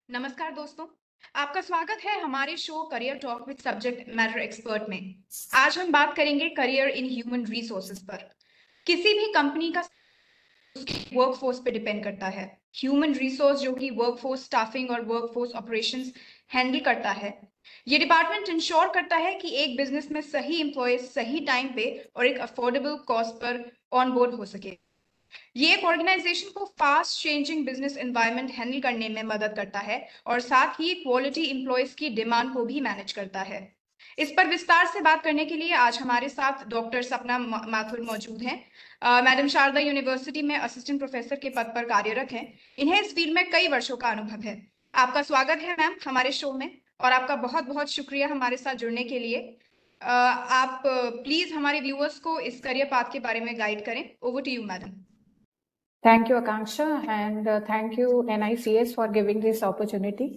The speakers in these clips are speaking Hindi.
नमस्कार दोस्तों, आपका स्वागत है हमारे show career talk with subject matter expert में। आज हम बात करेंगे करियर इन ह्यूमन रिसोर्सेज पर। किसी भी कंपनी का वर्कफोर्स पे डिपेंड करता है। ह्यूमन रिसोर्स जो कि वर्कफोर्स स्टाफिंग और वर्कफोर्स ऑपरेशंस हैंडल करता है। ये डिपार्टमेंट इंश्योर करता है कि एक बिजनेस में सही एम्प्लॉयज सही टाइम पे और एक affordable cost per on board हो सके। ये एक ऑर्गेनाइजेशन को fast changing business environment handle करने में मदद करता है और साथ ही क्वालिटी एम्प्लॉयज की डिमांड को भी मैनेज करता है। इस पर विस्तार से बात करने के लिए आज हमारे साथ डॉक्टर सपना माथुर मौजूद हैं। मैडम शारदा यूनिवर्सिटी में असिस्टेंट प्रोफेसर के पद पर कार्यरत हैं। इन्हें इस फील्ड में कई वर्षों का अनुभव है। आपका स्वागत है मैम हमारे शो में और आपका बहुत बहुत शुक्रिया हमारे साथ जुड़ने के लिए। आप प्लीज हमारे व्यूअर्स को इस करियर पाथ के बारे में गाइड करें। Over to you madam. Thank you, Akanksha, and thank you NICS for giving this opportunity.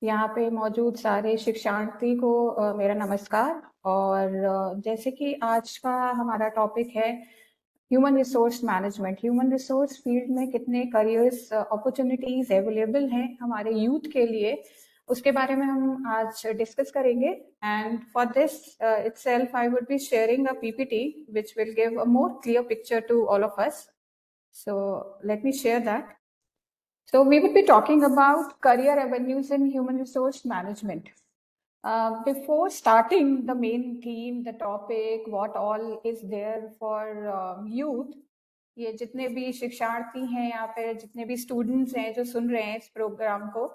यहाँ पे मौजूद सारे शिक्षार्थी को मेरा नमस्कार। और जैसे कि आज का हमारा टॉपिक है human resource management. Human resource field में कितने करियर्स अपॉर्चुनिटीज अवेलेबल हैं हमारे यूथ के लिए, उसके बारे में हम आज डिस्कस करेंगे। And for this itself I would be sharing a PPT which will give a more clear picture to all of us. So let me share that. So we would be talking about career avenues in human resource management. Before starting the main theme, the topic, what all is there for youth, ये जितने भी शिक्षार्थी हैं या फिर जितने भी स्टूडेंट्स हैं जो सुन रहे हैं इस प्रोग्राम को,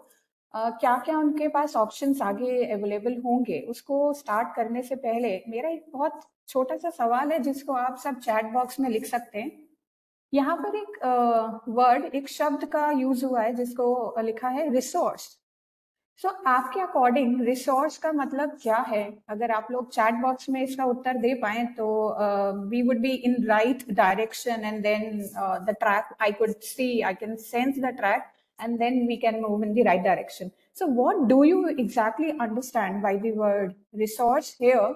क्या क्या उनके पास ऑप्शंस आगे अवेलेबल होंगे, उसको स्टार्ट करने से पहले मेरा एक बहुत छोटा सा सवाल है जिसको आप सब चैट बॉक्स में लिख सकते हैं। यहाँ पर एक वर्ड, एक शब्द का यूज हुआ है जिसको लिखा है रिसोर्स। सो आपके अकॉर्डिंग रिसोर्स का मतलब क्या है? अगर आप लोग चैट बॉक्स में इसका उत्तर दे पाए तो we would be in right direction and then the track I could see, I can sense the track and then we can move in the right direction. So what do you exactly understand by the word resource here?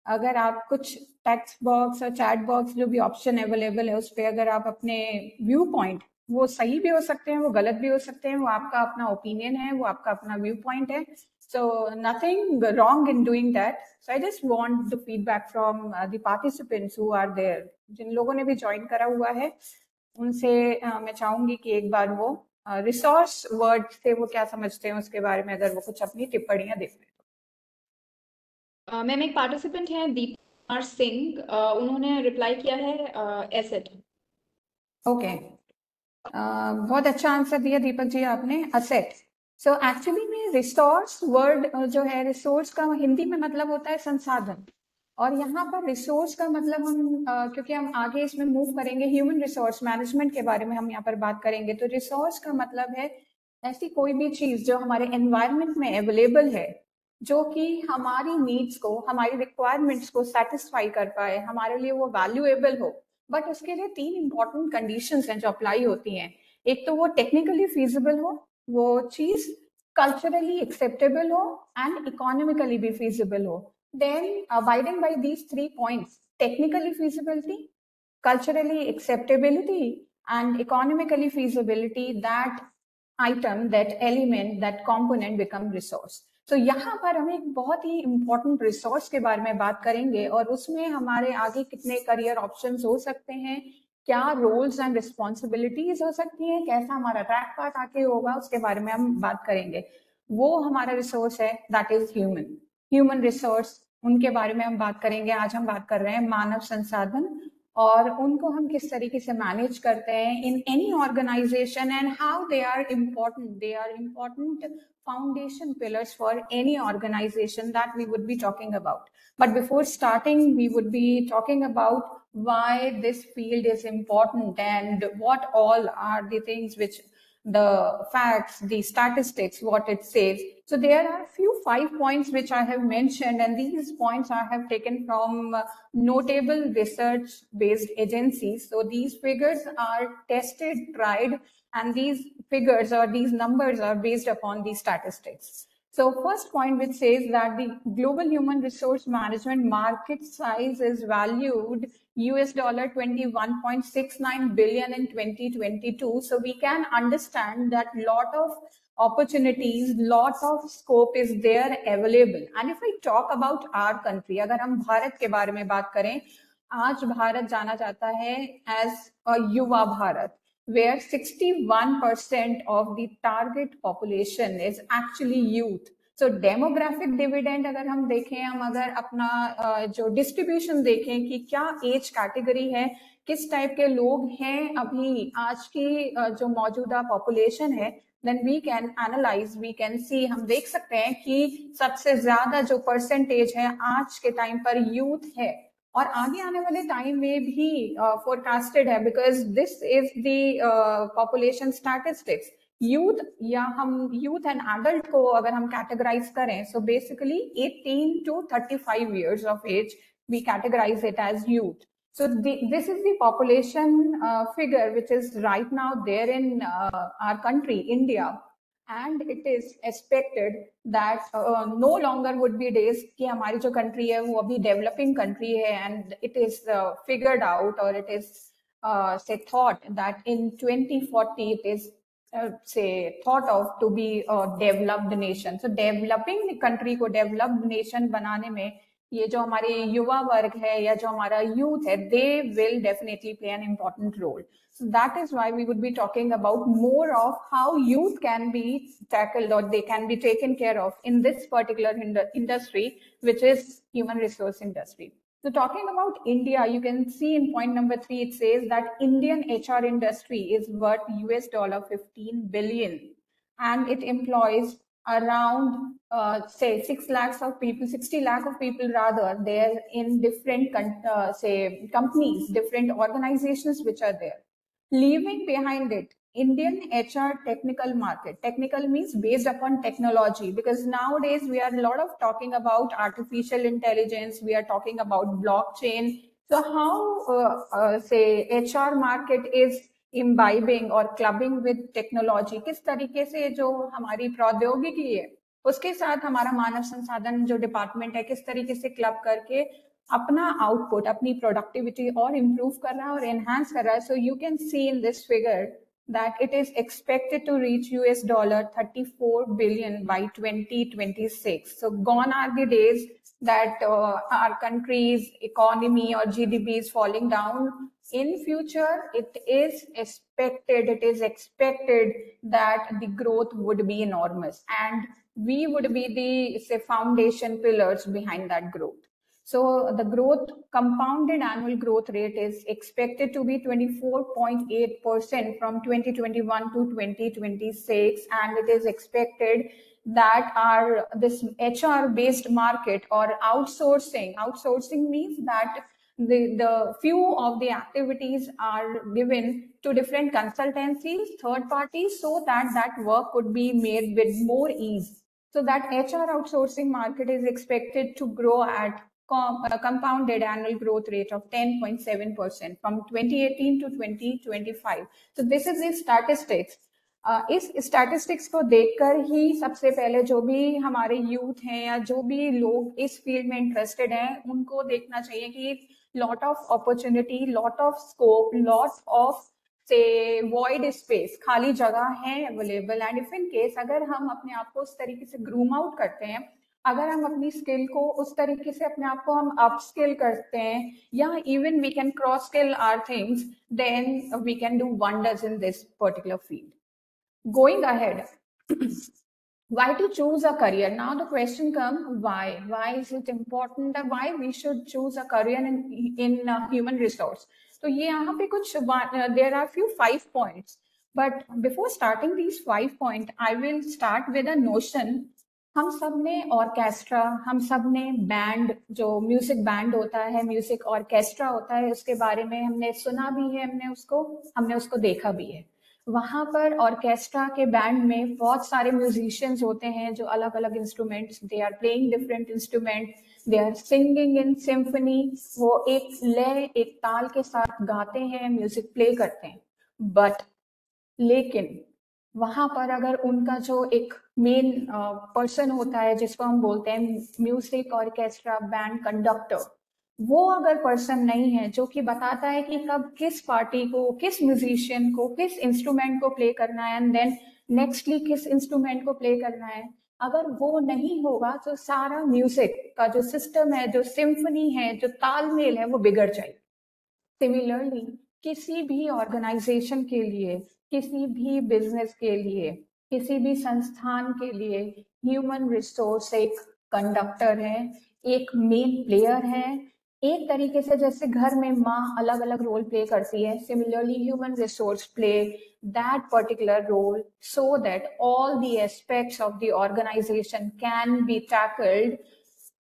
अगर आप कुछ टेक्स्ट बॉक्स और चैट बॉक्स जो भी ऑप्शन अवेलेबल है उस पर अगर आप अपने व्यू पॉइंट, वो सही भी हो सकते हैं, वो गलत भी हो सकते हैं, वो आपका अपना ओपिनियन है, वो आपका अपना व्यू पॉइंट है। So nothing wrong in doing that. So I just want the feedback from the participants who are there. जिन लोगों ने भी ज्वाइन करा हुआ है उनसे मैं चाहूंगी कि एक बार वो रिसोर्स वर्ड से वो क्या समझते हैं उसके बारे में अगर वो कुछ अपनी टिप्पणियां देते हैं। मैम एक पार्टिसिपेंट है दीपक सिंह, उन्होंने रिप्लाई किया है एसेट। ओके, बहुत अच्छा आंसर दिया दीपक जी आपने, असेट। सो एक्चुअली में रिसोर्स वर्ड जो है, रिसोर्स का हिंदी में मतलब होता है संसाधन। और यहाँ पर रिसोर्स का मतलब हम क्योंकि हम आगे इसमें मूव करेंगे, ह्यूमन रिसोर्स मैनेजमेंट के बारे में हम यहाँ पर बात करेंगे, तो रिसोर्स का मतलब है ऐसी कोई भी चीज जो हमारे एनवायरमेंट में अवेलेबल है, जो कि हमारी नीड्स को, हमारी रिक्वायरमेंट्स को सेटिस्फाई कर पाए, हमारे लिए वो वैल्यूएबल हो। बट उसके लिए तीन इंपॉर्टेंट कंडीशंस हैं जो अप्लाई होती हैं। एक तो वो टेक्निकली फीजिबल हो, वो चीज कल्चरली एक्सेप्टेबल हो एंड इकोनॉमिकली भी फीजिबल हो। Then abiding by these 3 points, technically feasibility, culturally acceptability and economically feasibility, that item, that element, that component become resource. तो यहाँ पर हम एक बहुत ही इम्पोर्टेंट रिसोर्स के बारे में बात करेंगे और उसमें हमारे आगे कितने करियर ऑप्शंस हो सकते हैं, क्या रोल्स एंड रिस्पॉन्सिबिलिटीज हो सकती हैं, कैसा हमारा ट्रैक पाथ आगे होगा, उसके बारे में हम बात करेंगे। वो हमारा रिसोर्स है, दैट इज ह्यूमन रिसोर्स। उनके बारे में हम बात करेंगे। आज हम बात कर रहे हैं मानव संसाधन और उनको हम किस तरीके से मैनेज करते हैं in any organisation and how they are important foundation pillars for any organization that we would be talking about. But before starting, we would be talking about why this field is important and what all are the things which the facts, the statistics, what it says. So there are few 5 points which I have mentioned, and these points I have taken from notable research based agencies. So these figures are tested, tried, and these figures or these numbers are based upon these statistics. So first point which says that the global human resource management market size is valued US dollar 21.69 billion in 2022. So we can understand that lot of opportunities, lot of scope is there available. And if I talk about our country, अगर हम भारत के बारे में बात करें, आज भारत जाना जाता है as a युवा Bharat, where 61% of the target population is actually youth. So demographic dividend अगर हम देखें, हम अगर अपना जो distribution देखें कि क्या age category है, किस टाइप के लोग हैं अभी आज की जो मौजूदा population है, then we can analyze, we can see, हम देख सकते हैं कि सबसे ज्यादा जो percentage है आज के टाइम पर youth है और आगे आने वाले टाइम में भी फोरकास्टेड है, because this is the population statistics. Youth या हम यूथ एंड एडल्ट को अगर हम कैटेगराइज करें, so basically 18 to 35 years of age we categorize it as youth. So this is the population figure which is right now there in our country, India. And it is expected that no longer would be days कि हमारी जो country है वो अभी developing country है, and it is figured out or it is say thought that in 2040 it is say thought of to be a developed nation. So developing the country को developed nation बनाने में ये जो हमारे युवा वर्ग है या जो हमारा youth है, they will definitely play an important role. So that is why we would be talking about more of how youth can be tackled or they can be taken care of in this particular industry, which is human resource industry. So talking about India, you can see in point number 3, it says that Indian HR industry is worth US dollar 15 billion and it employs around say 6 lakhs of people, 60 lakh of people rather, there in different say companies, different organizations which are there. Leaving behind it, Indian HR technical market. Technical means based upon technology, because nowadays we are a lot of talking about artificial intelligence, we are talking about blockchain. So how say HR market is imbibing or clubbing with technology, किस तरीके से जो हमारी प्रौद्योगिकी है उसके साथ हमारा मानव संसाधन जो डिपार्टमेंट है किस तरीके से क्लब करके अपना आउटपुट, अपनी प्रोडक्टिविटी और इम्प्रूव कर रहा है और एनहांस कर रहा है. So you can see in this figure that it is expected to reach US dollar 34 billion by 2026. So gone are the days that our country's economy or GDP is falling down. In future, it is expected that the growth would be enormous and we would be the say foundation pillars behind that growth. So the growth compounded annual growth rate is expected to be 24.8% from 2021 to 2026, and it is expected that our this HR based market or outsourcing means that the few of the activities are given to different consultancies, third parties, so that work could be made with more ease. So that HR outsourcing market is expected to grow at a compounded annual growth rate of 10.7% from 2018 to 2025. So this is the statistics. इस स्टैटिस्टिक्स को देखकर ही सबसे पहले जो भी हमारे यूथ हैं या जो भी लोग इस फील्ड में इंटरेस्टेड हैं उनको देखना चाहिए कि lot of opportunity, lot of scope, lot of से वॉइड स्पेस, खाली जगह है available. And if in case अगर हम अपने आप को उस तरीके से ग्रूम आउट करते हैं, अगर हम अपनी स्किल को उस तरीके से अपने आप को हम अप स्किल करते हैं या even we can cross skill our things, then we can do wonders in this particular field. Going ahead, why to choose a career? Now the question comes, why is it important that why we should choose a career in human resource? So ये यहाँ पे कुछ there are few 5 points, but before starting these 5 points, I will start with a notion. हम सब ने ऑर्केस्ट्रा, हम सब ने बैंड, जो म्यूजिक बैंड होता है, म्यूजिक ऑर्केस्ट्रा होता है, उसके बारे में हमने सुना भी है, हमने उसको देखा भी है. वहां पर ऑर्केस्ट्रा के बैंड में बहुत सारे म्यूजिशियंस होते हैं जो अलग अलग instruments, they are playing different instrument, they are singing in symphony. वो एक लय, एक ताल के साथ गाते हैं, म्यूजिक प्ले करते हैं. बट लेकिन वहां पर अगर उनका जो एक मेन पर्सन होता है जिसको हम बोलते हैं म्यूजिक ऑर्केस्ट्रा बैंड कंडक्टर, वो अगर पर्सन नहीं है जो कि बताता है कि कब किस पार्टी को, किस म्यूजिशियन को, किस इंस्ट्रूमेंट को प्ले करना है एंड देन नेक्स्टली किस इंस्ट्रूमेंट को प्ले करना है, अगर वो नहीं होगा तो सारा म्यूजिक का जो सिस्टम है, जो सिम्फनी है, जो तालमेल है, वो बिगड़ जाएगी। सिमिलरली किसी भी ऑर्गेनाइजेशन के लिए, किसी भी बिजनेस के लिए, किसी भी संस्थान के लिए ह्यूमन रिसोर्स एक कंडक्टर है, एक मेन प्लेयर है। एक तरीके से जैसे घर में माँ अलग अलग रोल प्ले करती है, similarly human resource play that particular role so that all the aspects of the organization can be tackled.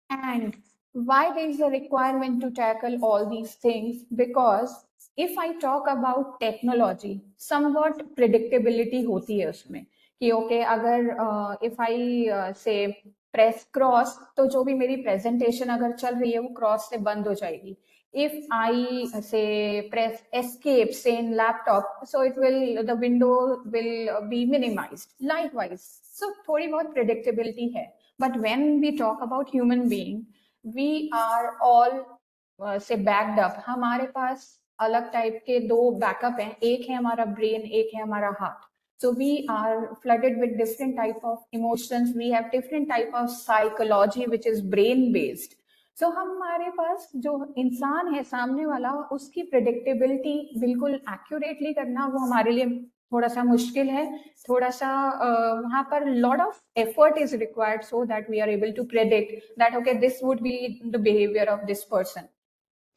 And why there is a requirement to tackle all these things? Because if I talk about technology, somewhat predictability होती है उसमें कि ओके अगर इफ आई से प्रेस क्रॉस तो जो भी मेरी प्रेजेंटेशन अगर चल रही है वो क्रॉस से बंद हो जाएगी. If I say press escape say in laptop, so it will, the window will be minimized. Likewise, so थोड़ी बहुत predictability है. But when we talk about human being, we are all say backed up. हमारे पास अलग टाइप के दो बैकअप हैं, एक है हमारा ब्रेन, एक है हमारा heart. So we are flooded with different type of emotions. We have different type of psychology which is brain based. So हमारे पास जो इंसान है सामने वाला, उसकी प्रेडिक्टेबिलिटी बिल्कुल एक्यूरेटली करना वो हमारे लिए थोड़ा सा मुश्किल है. थोड़ा सा वहां पर lot of effort is required so that we are able to predict that okay this would be the behaviour of this person.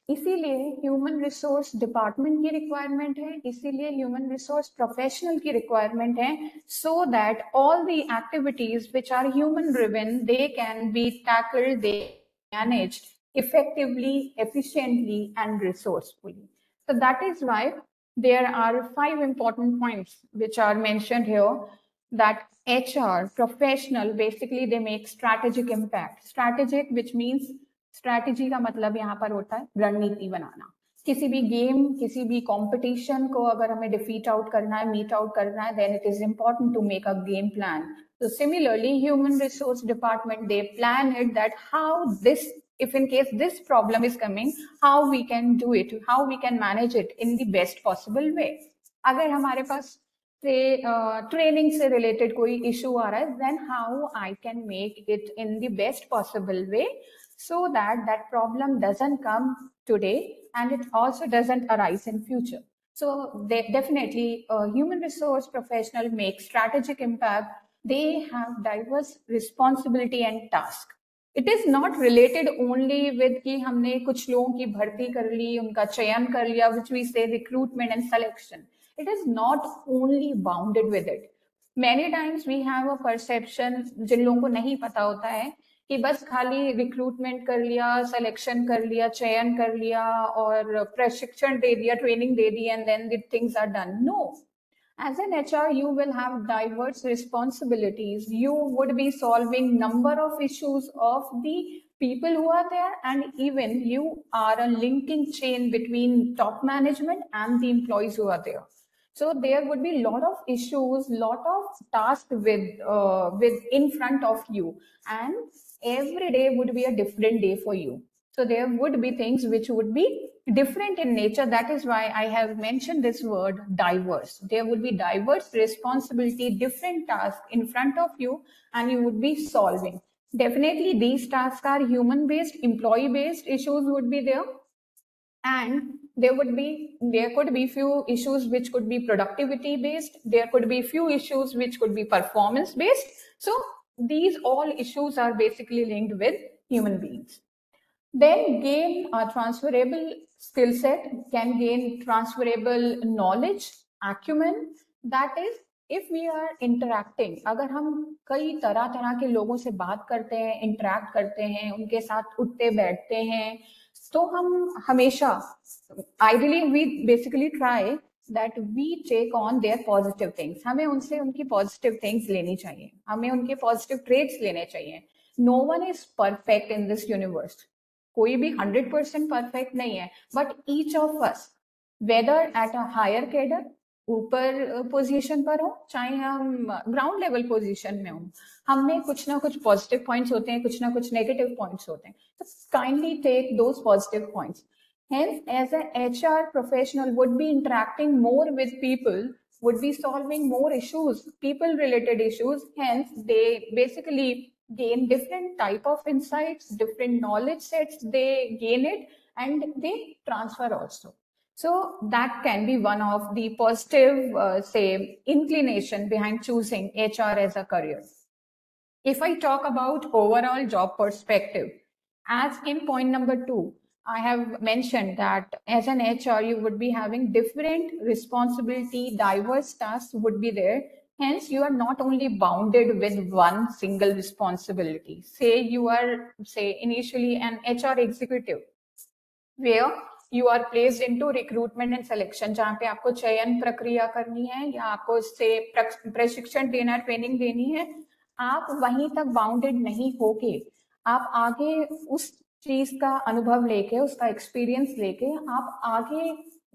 इसीलिए ह्यूमन रिसोर्स डिपार्टमेंट की रिक्वायरमेंट है, इसीलिए ह्यूमन रिसोर्स प्रोफेशनल की रिक्वायरमेंट है, so that all the activities which are human driven they can be tackled, they managed effectively, efficiently, and resourcefully. So that is why there are 5 important points which are mentioned here, that HR professional basically they make strategic impact. Strategic which means strategy का मतलब यहाँ पर होता है रणनीति बनाना. किसी भी गेम, किसी भी कंपटीशन को अगर हमें डिफीट आउट करना है, मीट आउट करना है, then it is important to make a game plan. So similarly, human resource department, they plan it that how this, if in case this problem is coming, how we can do it, how we can manage it in the best possible way. अगर हमारे पास से ट्रेनिंग से रिलेटेड कोई इशू आ रहा है, then how I can make it in the best possible way so that that problem doesn't come today and it also doesn't arise in future. So they definitely human resource professional make strategic impact. They have diverse responsibility and task. It is not related only with कि हमने कुछ लोगों की भर्ती कर ली, उनका चयन कर लिया, which we say recruitment and selection. It is not only bounded with it. Many times we have a perception, जिन लोगों को नहीं पता होता है कि बस खाली रिक्रूटमेंट कर लिया, सिलेक्शन कर लिया, चयन कर लिया और प्रशिक्षण दे दिया, ट्रेनिंग दे दी and then the things are done. No. As an HR, you will have diverse responsibilities. You would be solving number of issues of the people who are there, and even you are a linking chain between top management and the employees who are there. So there would be a lot of issues, lot of tasks with in front of you, and every day would be a different day for you. So there would be things which would be different in nature. That is why I have mentioned this word diverse. There would be diverse responsibility, different tasks in front of you, and you would be solving. Definitely these tasks are human based, employee based issues would be there, and there could be few issues which could be productivity based, there could be few issues which could be performance based. So these all issues are basically linked with human beings. Then gain a transferable skill set, can gain transferable knowledge, acumen. That is, if we are interacting, अगर हम कई तरह तरह के लोगों से बात करते हैं, इंटरेक्ट करते हैं, उनके साथ उठते बैठते हैं, तो हम हमेशा ideally we basically try that we take on their positive things. हमें उनसे उनकी positive things लेनी चाहिए, हमें उनके positive traits लेने चाहिए. No one is perfect in this universe. कोई भी 100% परफेक्ट नहीं है, but each of us, whether at a higher cadre, ऊपर पोजीशन पर हो चाहे हम ग्राउंड लेवल पोजीशन में हो, हम में कुछ ना कुछ पॉजिटिव पॉइंट्स होते हैं, कुछ ना कुछ नेगेटिव पॉइंट्स होते हैं. तो kindly take those positive points. Hence, as an HR professional would be interacting more with people, would be solving more issues, people related issues. Hence, they basically gain different type of insights, different knowledge sets, they gain it and they transfer also. So that can be one of the positive, say, inclination behind choosing HR as a career. If I talk about overall job perspective, as in point number 2, I have mentioned that as an HR, you would be having different responsibility, diverse tasks would be there. Hence, you are not only bounded with one single responsibility. Say you are, say, initially an HR executive, where you are placed into recruitment and selection, जहाँ पे आपको चयन प्रक्रिया करनी है या आपको से प्रशिक्षण देना, ट्रेनिंग देनी है. आप वहीं तक बाउंडेड नहीं होके आप आगे उस चीज का अनुभव लेके, उसका एक्सपीरियंस लेके आप आगे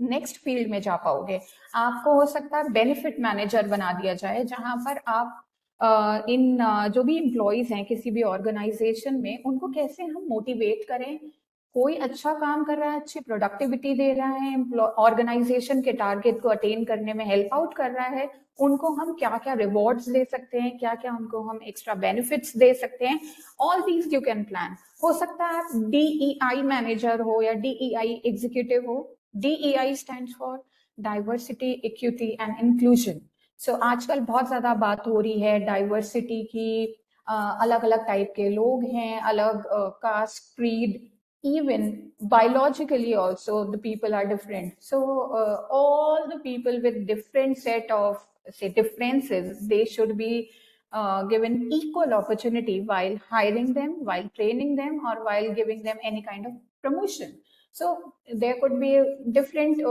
नेक्स्ट फील्ड में जा पाओगे. आपको हो सकता है बेनिफिट मैनेजर बना दिया जाए, जहां पर आप इन जो भी एम्प्लॉयज हैं किसी भी ऑर्गेनाइजेशन में, उनको कैसे हम मोटिवेट करें, कोई अच्छा काम कर रहा है, अच्छी प्रोडक्टिविटी दे रहा है, ऑर्गेनाइजेशन के टारगेट को अटेन करने में हेल्प आउट कर रहा है, उनको हम क्या क्या रिवॉर्ड्स दे सकते हैं, क्या क्या उनको हम एक्स्ट्रा बेनिफिट्स दे सकते हैं. All these you can plan. हो सकता है आप DEI मैनेजर हो या DEI एग्जीक्यूटिव हो. DEI stands for diversity, equity and inclusion. So आजकल बहुत ज्यादा बात हो रही है डाइवर्सिटी की. अलग अलग टाइप के लोग हैं, अलग caste, creed, even biologically also the people are different. So all the people with different set of, say, differences, they should be given equal opportunity while hiring them, while training them, or while giving them any kind of promotion. So there could be a different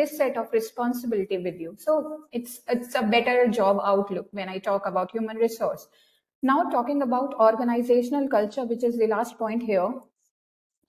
this set of responsibility with you. So it's a better job outlook when I talk about human resource. Now talking about organizational culture, which is the last point here.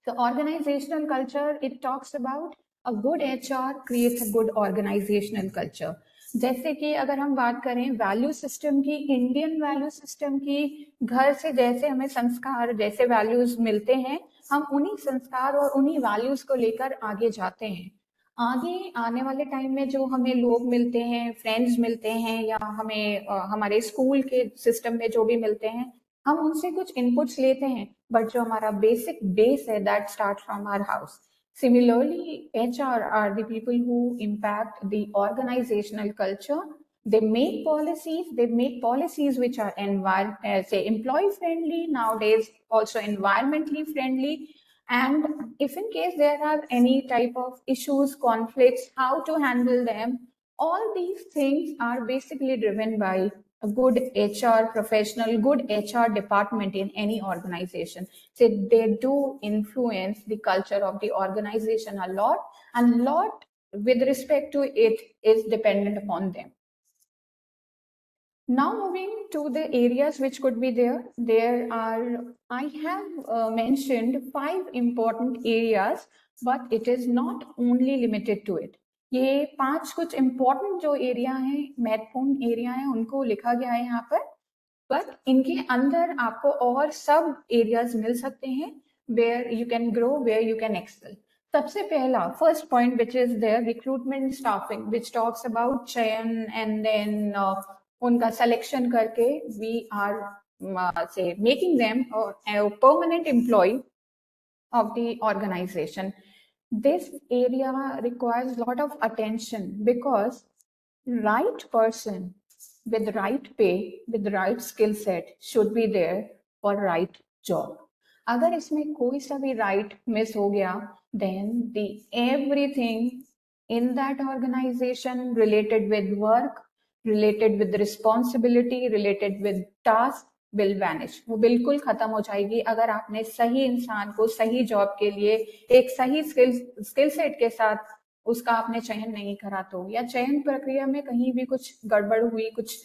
So organizational culture, it talks about a good HR creates a good organizational culture. जैसे कि अगर हम बात करें वैल्यू सिस्टम की, इंडियन वैल्यू सिस्टम की, घर से जैसे हमें संस्कार, जैसे वैल्यूज मिलते हैं, हम उन्हीं संस्कार और उन्हीं वैल्यूज को लेकर आगे जाते हैं. आगे आने वाले टाइम में जो हमें लोग मिलते हैं, फ्रेंड्स मिलते हैं, या हमें हमारे स्कूल के सिस्टम में जो भी मिलते हैं, हम उनसे कुछ इनपुट्स लेते हैं, बट जो हमारा बेसिक बेस है that start from our house. Similarly, HR are the people who impact the organizational culture. They make policies which are say employee friendly, nowadays also environmentally friendly. And if in case there are any type of issues, conflicts, how to handle them, all these things are basically driven by a good HR professional, good HR department in any organization. So they do influence the culture of the organization a lot, and lot with respect to it is dependent upon them. Now moving to the areas which could be there are, I have mentioned 5 important areas, but it is not only limited to it. ये 5 कुछ important जो एरिया हैं, महत्वपूर्ण एरिया हैं, उनको लिखा गया है यहाँ पर, बट इनके अंदर आपको और सब एरियाज मिल सकते हैं where you can grow, where you can excel. सबसे पहला first point which is there, recruitment staffing, which talks about चयन and then उनका selection करके we are say making them a permanent employee of the organization. This area requires a lot of attention because right person with the right pay, with the right skill set should be there for right job. अगर इसमें कोई सा भी right miss हो गया, then the everything in that organization related with work, related with responsibility, related with task will vanish. वो बिल्कुल खत्म हो जाएगी अगर आपने सही इंसान को सही जॉब के लिए एक सही स्किल सेट के साथ उसका आपने चयन नहीं करा तो, या चयन प्रक्रिया में कहीं भी कुछ गड़बड़ हुई, कुछ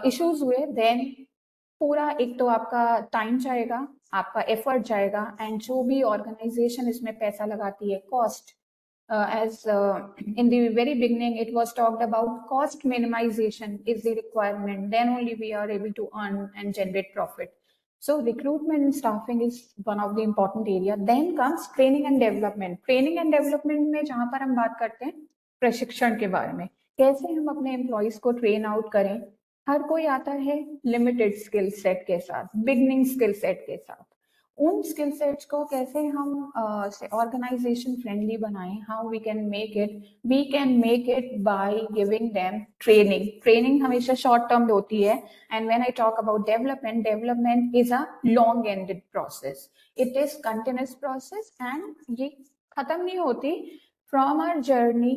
इश्यूज हुए, देन पूरा एक तो आपका टाइम जाएगा, आपका एफर्ट जाएगा, एंड जो भी ऑर्गेनाइजेशन इसमें पैसा लगाती है, cost, as in the very beginning, it was talked about cost minimization is the requirement. Then only we are able to earn and generate profit. So recruitment and staffing is one of the important area. Then comes training and development. Training and development में जहाँ पर हम बात करते हैं प्रशिक्षण के बारे में, कैसे हम अपने एम्प्लॉयज को ट्रेन आउट करें. हर कोई आता है लिमिटेड स्किल सेट के साथ, बिगनिंग स्किल सेट के साथ. उन स्किल सेट्स को कैसे हम ऑर्गेनाइजेशन फ्रेंडली बनाएं, how we can make it by giving them training. Training हमेशा शॉर्ट टर्म होती है, and when I talk about development is a long ended process. It is continuous process and ये खत्म नहीं होती. From our journey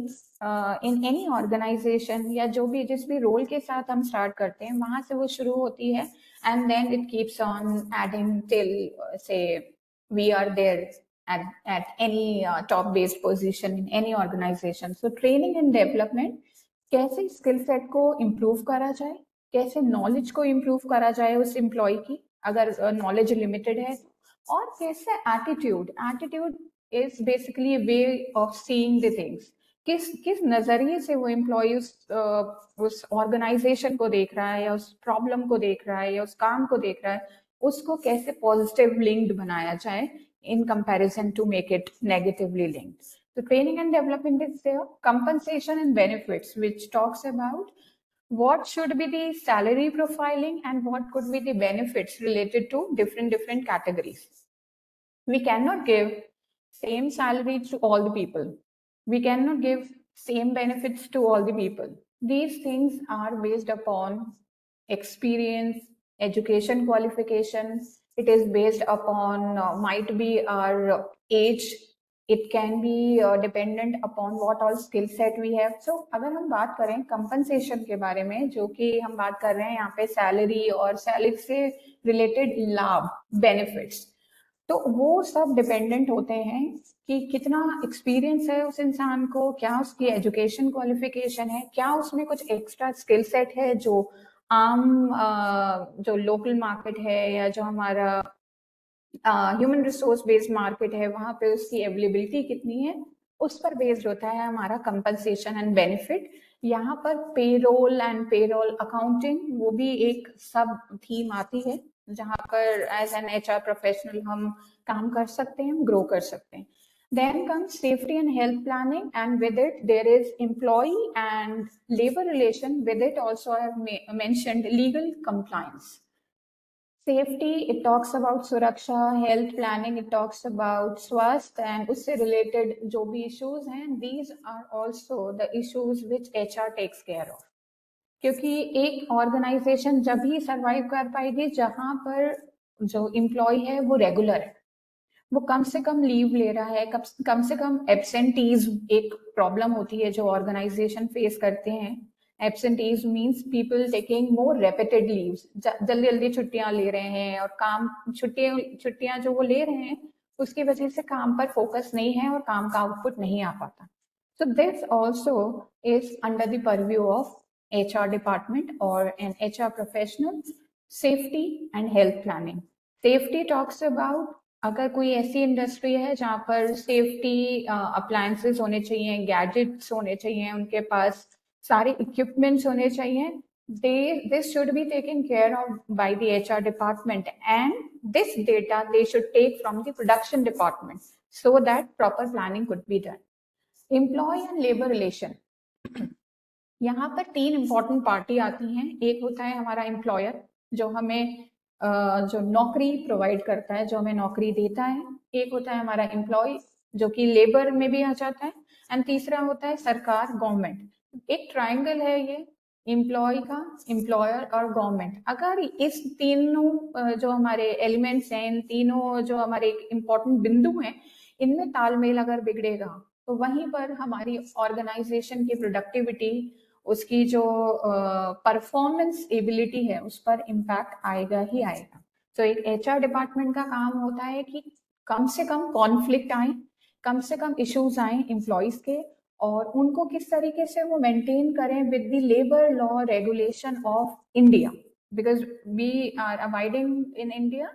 in any organisation या जो भी जिस भी रोल के साथ हम स्टार्ट करते हैं वहां से वो शुरू होती है, and then it keeps on adding till say we are there at any top based position in any organization. So training and development, कैसे स्किल सेट को इम्प्रूव करा जाए, कैसे नॉलेज को इम्प्रूव करा जाए उस एम्प्लॉय की अगर नॉलेज लिमिटेड है, और कैसे attitude is basically way of seeing the things. किस नजरिए से वो एम्प्लॉय उस ऑर्गेनाइजेशन को देख रहा है या उस प्रॉब्लम को देख रहा है या उस काम को देख रहा है, उसको कैसे पॉजिटिव लिंक्ड बनाया जाए in comparison to make it negatively linked. So training and development is there. Compensation and benefits, which talks about what should be the salary profiling and what could be the benefits related to different categories. We cannot give same salary to all the people. We cannot give same benefits to all the people. These things are based upon experience, education qualifications. It is based upon might be our age. It can be dependent upon what all skill set we have. So अगर हम बात करें compensation के बारे में, जो कि हम बात कर रहे हैं यहाँ पे सैलरी और सैलरी से रिलेटेड लाभ बेनिफिट्स, तो वो सब डिपेंडेंट होते हैं कि कितना एक्सपीरियंस है उस इंसान को, क्या उसकी एजुकेशन क्वालिफिकेशन है, क्या उसमें कुछ एक्स्ट्रा स्किल सेट है जो आम जो लोकल मार्केट है या जो हमारा ह्यूमन रिसोर्स बेस्ड मार्केट है वहां पे उसकी अवेलेबिलिटी कितनी है, उस पर बेस्ड होता है हमारा कंपनसेशन एंड बेनिफिट. यहाँ पर पेरोल एंड पेरोल अकाउंटिंग वो भी एक सब थीम आती है जहाँ पर एज एन एचआर प्रोफेशनल हम काम कर सकते हैं, ग्रो कर सकते हैं. Then comes safety and health planning, and with it there is employee and labor relation. With it also I have mentioned legal compliance. Safety, it talks about suraksha. Health planning, it talks about swasth and उससे related जो भी issues हैं, these are also the issues which HR takes care of. क्योंकि एक ऑर्गेनाइजेशन जब ही सर्वाइव कर पाएगी जहां पर जो एम्प्लॉय है वो रेगुलर है, वो कम से कम लीव ले रहा है, कम से कम एब्सेंटीज एक प्रॉब्लम होती है जो ऑर्गेनाइजेशन फेस करते हैं. Absentees means people taking more repeated leaves, जल्दी जल्दी छुट्टियां ले रहे हैं और काम छुट्टियां जो वो ले रहे हैं उसकी वजह से काम पर फोकस नहीं है और काम का आउटपुट नहीं आ पाता. So this also is under the purview of HR department or an HR professional. Safety and health planning. Safety talks about अगर कोई ऐसी इंडस्ट्री है जहाँ पर सेफ्टी अप्लायंसेस होने चाहिए, गैजेट्स होने चाहिए, उनके पास सारे इक्विपमेंट्स होने चाहिए, this should be taken care of by the HR department, and this data they should take from the production department so that proper planning could be done. Employ and labour relation, यहाँ पर तीन इंपॉर्टेंट पार्टी आती हैं. एक होता है हमारा एम्प्लॉयर जो हमें जो नौकरी प्रोवाइड करता है, जो हमें नौकरी देता है. एक होता है हमारा एम्प्लॉय जो कि लेबर में भी आ जाता है, एंड तीसरा होता है सरकार, गवर्नमेंट. एक ट्रायंगल है ये एम्प्लॉय का, एम्प्लॉयर और गवर्नमेंट. अगर इस तीनों जो हमारे एलिमेंट्स हैं, इन तीनों जो हमारे इम्पोर्टेंट बिंदु हैं, इनमें तालमेल अगर बिगड़ेगा तो वहीं पर हमारी ऑर्गेनाइजेशन की प्रोडक्टिविटी, उसकी जो परफॉर्मेंस एबिलिटी है उस पर इम्पैक्ट आएगा ही आएगा. तो एक एचआर डिपार्टमेंट का काम होता है कि कम से कम कॉन्फ्लिक्ट आए, कम से कम इश्यूज आए एम्प्लॉयज के, और उनको किस तरीके से वो मेंटेन करें with the labour law regulation of India, because we are abiding in India.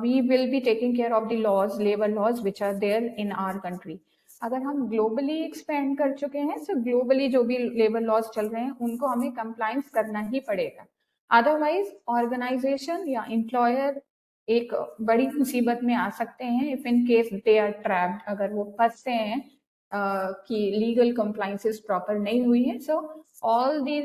We will be taking care of the laws, labor laws which are there in our country. अगर हम ग्लोबली एक्सपेंड कर चुके हैं, तो ग्लोबली जो भी लेबर लॉज चल रहे हैं उनको हमें कंप्लायंस करना ही पड़ेगा। अदरवाइज ऑर्गेनाइजेशन या एम्प्लॉयर एक बड़ी मुसीबत में आ सकते हैं if in case they are trapped, अगर वो फंसते हैं कि लीगल कंप्लायंसेस प्रॉपर नहीं हुई है। सो ऑल दी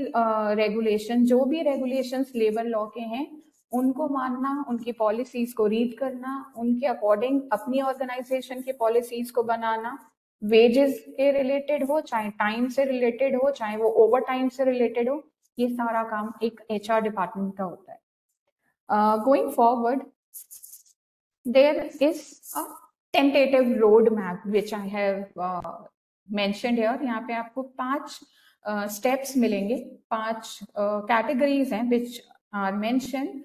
रेगुलेशन, जो भी रेगुलेशंस लेबर लॉ के हैं उनको मानना, उनकी पॉलिसीज को रीड करना, उनके अकॉर्डिंग अपनी ऑर्गेनाइजेशन की पॉलिसीज को बनाना, वेजेस के रिलेटेड हो, चाहे टाइम से रिलेटेड हो, चाहे वो ओवर टाइम से रिलेटेड हो, ये सारा काम एक एचआर डिपार्टमेंट का होता है। Going forward, there is a tentative roadmap which I have mentioned here. यहाँ पे आपको 5 steps मिलेंगे, 5 categories हैं which are mentioned: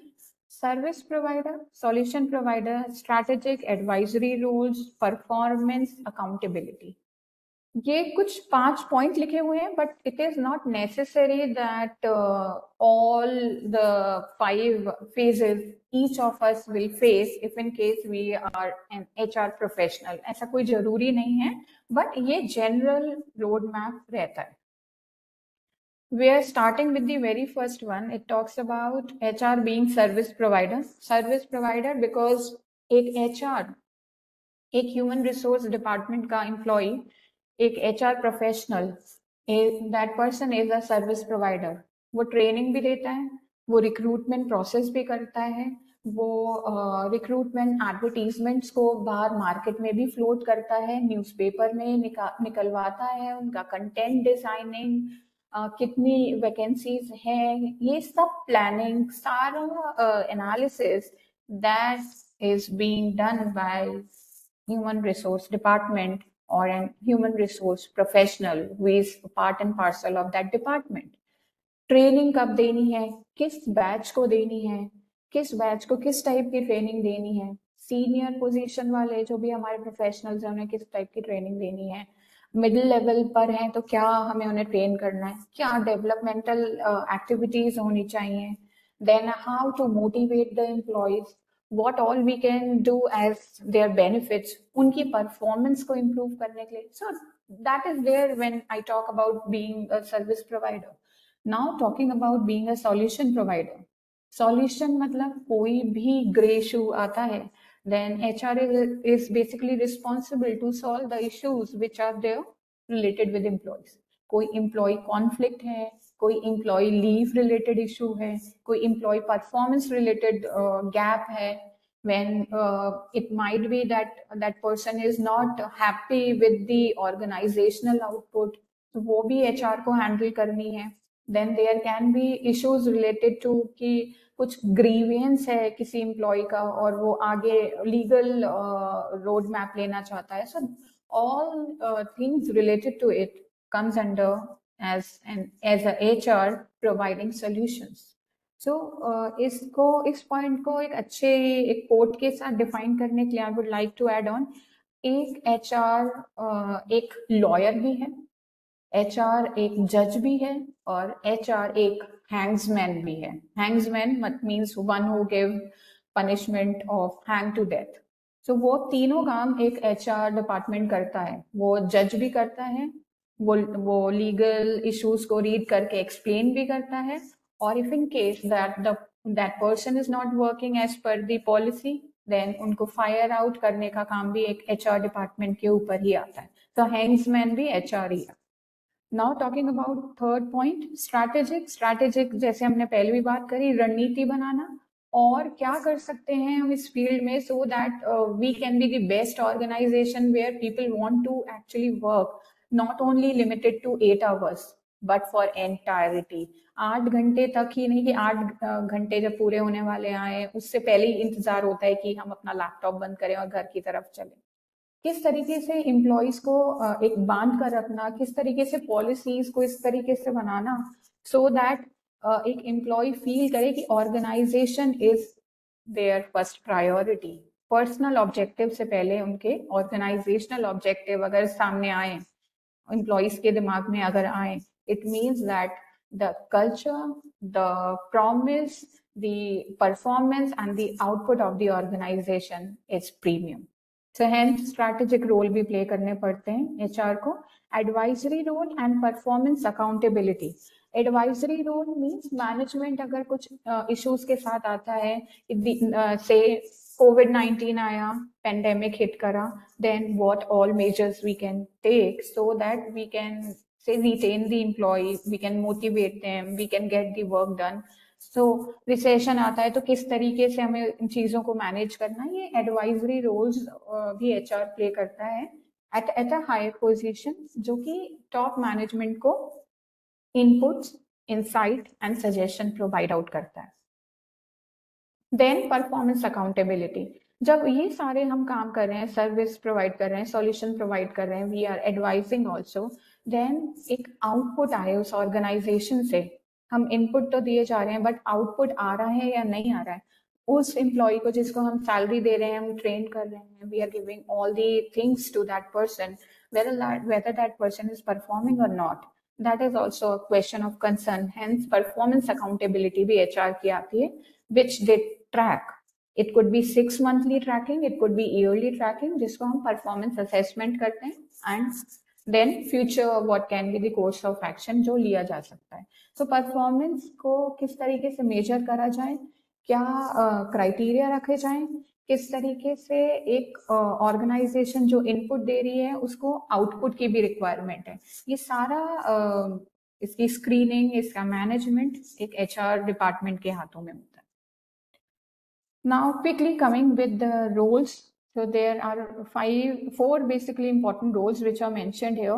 service provider, solution provider, strategic advisory roles, performance, accountability. ये कुछ 5 पॉइंट लिखे हुए हैं, but it is not necessary that all the 5 phases each of us will face if in case we are an HR professional. ऐसा कोई जरूरी नहीं है, बट ये जनरल रोड मैप रहता है। We are starting with the very first one. It talks about HR being service provider. Service provider because एक HR, एक ह्यूमन रिसोर्स डिपार्टमेंट का एम्प्लॉय, एक HR professional, that person is a service provider. वो ट्रेनिंग भी देता है, वो रिक्रूटमेंट प्रोसेस भी करता है, वो रिक्रूटमेंट एडवर्टीजमेंट्स को बाहर मार्केट में भी फ्लोट करता है, न्यूज़पेपर में निकलवाता है, उनका कंटेंट डिजाइनिंग, कितनी वैकेंसीज हैं, ये सब प्लानिंग, सारा analysis that is being done by human resource department or an human resource professional who is part and parcel of that department. Training कब देनी है, किस बैच को देनी है, किस बैच को किस टाइप की ट्रेनिंग देनी है, सीनियर पोजीशन वाले जो भी हमारे प्रोफेशनल्स हैं उन्हें किस टाइप की ट्रेनिंग देनी है, मिडिल लेवल पर हैं तो क्या हमें उन्हें ट्रेन करना है, क्या डेवलपमेंटल एक्टिविटीज होनी चाहिए, then how to motivate the employees, what all we can do as their benefits, उनकी परफॉर्मेंस को इम्प्रूव करने के लिए. So that is there when I talk about being a service provider. Now talking about being a solution provider. Solution मतलब कोई भी ग्रे इशू आता है, then HR is basically responsible to solve the issues which are there related with employees. कोई एम्प्लॉय कॉन्फ्लिक्ट है, कोई एम्प्लॉय लीव रिलेटेड इशू है, कोई एम्प्लॉय परफॉर्मेंस रिलेटेड गैप है, when it might be that that person is not happy with the organizational output, तो वो भी HR को हैंडल करनी है. then there can be issues related to कि कुछ ग्रीवियंस है किसी एम्प्लॉय का और वो आगे लीगल रोड मैप लेना चाहता है. so all things related to it comes under as a HR providing solutions. So इसको, इस पॉइंट को एक अच्छे एक कोट के साथ डिफाइन करने के लिए I would like to add on, एक HR एक लॉयर भी है, HR एक जज भी है, और HR एक हैंग्समैन भी है. Hangman means one who give punishment of hang to death. So वो तीनों काम एक HR डिपार्टमेंट करता है. वो जज भी करता है, वो लीगल इश्यूज को रीड करके एक्सप्लेन भी करता है, और if in case that person is not working as per the policy, then उनको फायर आउट करने का काम भी एक HR डिपार्टमेंट के ऊपर ही आता है. तो हैंग्समैन भी HR ही है. Now talking about third point, strategic जैसे हमने पहले भी बात करी, रणनीति बनाना और क्या कर सकते हैं हम इस फील्ड में so that we can be the best organisation where people want to actually work, not only limited to 8 hours but for entirety. 8 घंटे तक ही नहीं कि 8 घंटे जब पूरे होने वाले आए उससे पहले ही इंतजार होता है कि हम अपना लैपटॉप बंद करें और घर की तरफ चलें. किस तरीके से एम्प्लॉयज को एक बांध कर रखना, किस तरीके से पॉलिसीज को इस तरीके से बनाना सो दैट एक एम्प्लॉय फील करे कि organisation is their first priority. Personal objective से पहले उनके ऑर्गेनाइजेशनल ऑब्जेक्टिव अगर सामने आए, एम्प्लॉयज के दिमाग में अगर आए, it means that the culture, the promise, the performance and the output of the organization is premium. So hence strategic role भी play करने पड़ते हैं HR को. Advisory role and performance accountability. Advisory role means management अगर कुछ issues के साथ आता है, say COVID-19 आया, pandemic hit करा, then what all measures we can take so that we can say retain the employee, we can motivate them, we can get the work done. So recession आता है तो किस तरीके से हमें इन चीजों को मैनेज करना है, ये एडवाइजरी रोल्स भी एचआर प्ले करता है एट अ हाई पोजीशन, जो कि टॉप मैनेजमेंट को inputs, insight and suggestion provide out करता है. Then performance accountability. जब ये सारे हम काम कर रहे हैं, सर्विस प्रोवाइड कर रहे हैं, सॉल्यूशन प्रोवाइड कर रहे हैं, we are advising also, then एक आउटपुट आए उस ऑर्गेनाइजेशन से. हम इनपुट तो दिए जा रहे हैं बट आउटपुट आ रहा है या नहीं आ रहा है, उस एम्प्लॉय को जिसको हम सैलरी दे रहे हैं, हम ट्रेन कर रहे हैं, we are giving all the things to that person, whether that person is performing or not, that is also a question of concern. Hence performance accountability भी HR की आती है, which they track. It could be 6 monthly tracking, it could be yearly tracking, जिसको हम performance assessment करते हैं, and then future what can be the course of action जो लिया जा सकता है. So performance को किस तरीके से measure करा जाए, क्या criteria रखे जाएं, किस तरीके से एक ऑर्गेनाइजेशन जो इनपुट दे रही है उसको आउटपुट की भी रिक्वायरमेंट है, ये सारा इसकी स्क्रीनिंग, इसका मैनेजमेंट एक एचआर डिपार्टमेंट के हाथों में होता है. Now quickly coming with the roles. So there are four basically important roles which are mentioned here,